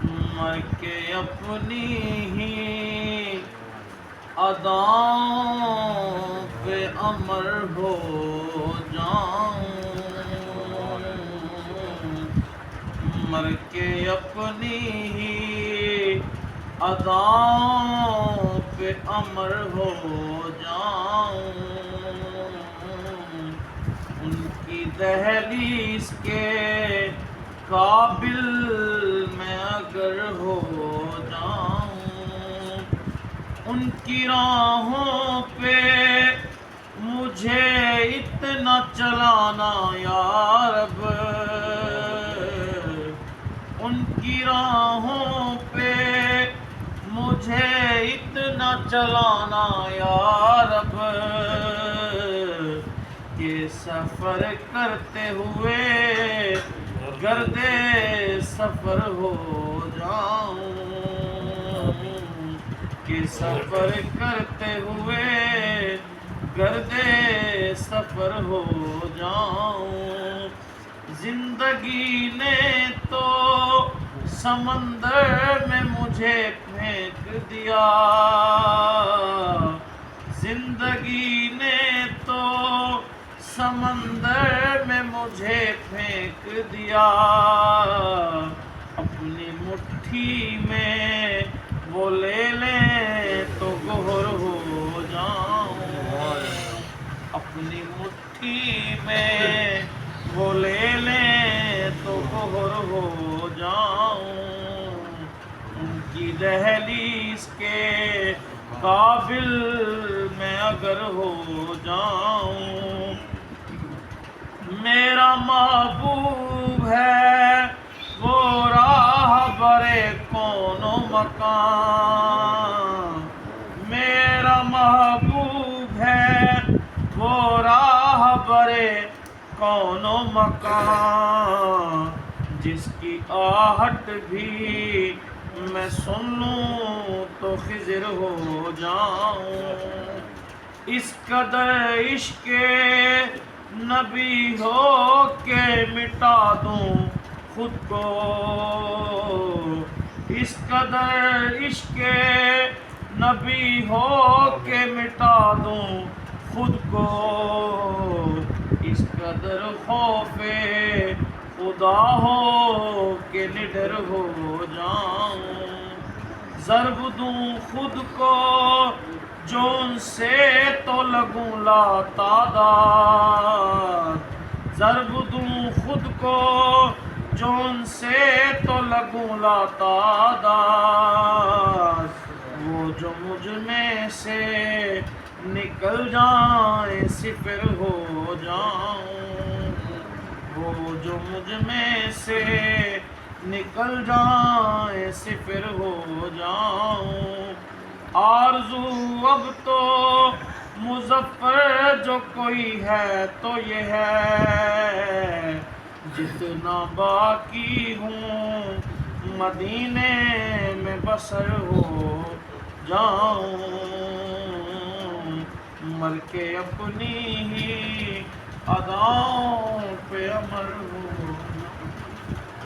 مر کے اپنی ہی اداؤں پہ امر ہو جاؤں، مر کے اپنی ہی اداؤں پہ امر ہو جاؤں، ان کی دہلیز کے قابل میں اگر ہو جاؤں، ان کی راہوں پہ مجھے اتنا چلانا یا رب، ان کی راہوں پہ مجھے اتنا چلانا یا رب، کہ سفر کرتے ہوئے گرد سفر ہو جاؤں، کہ سفر کرتے ہوئے گرد سفر ہو جاؤں، زندگی نے تو سمندر میں مجھے پھینک دیا، زندگی نے تو سمندر میں مجھے پھینک دیا، اپنی مٹھی میں وہ لے لیں تو گہر ہو جاؤں، اپنی مٹھی میں وہ لے لیں تو گہر ہو جاؤں، ان کی دہلیز کے قابل میں اگر ہو جاؤں، میرا محبوب ہے وہ راہ برے کون و مکان، میرا محبوب ہے وہ راہ برے کون و مکان، جس کی آہٹ بھی میں سن لوں تو خضر ہو جاؤں، اس قدر عشق نبی ہو کہ مٹا دوں خود کو، اس قدر عشق نبی ہو کہ مٹا دوں خود کو، اس قدر خوف خدا ہو کہ نڈر ہو جاؤں، ضرب دوں خود کو جو ان سے تو لگوں لا تعداد، ضرب دوں خود کو جو ان سے تو لگوں لا تعداد، وہ جو مجھ میں سے نکل جائیں صفر ہو جاؤں، وہ جو مجھ میں سے نکل جائیں صفر ہو جاؤں، آرزو اب تو مظفر جو کوئی ہے تو یہ ہے، جتنا باقی ہوں مدینے میں بسر ہو جاؤں، مر کے اپنی ہی اداؤں پہ امر ہو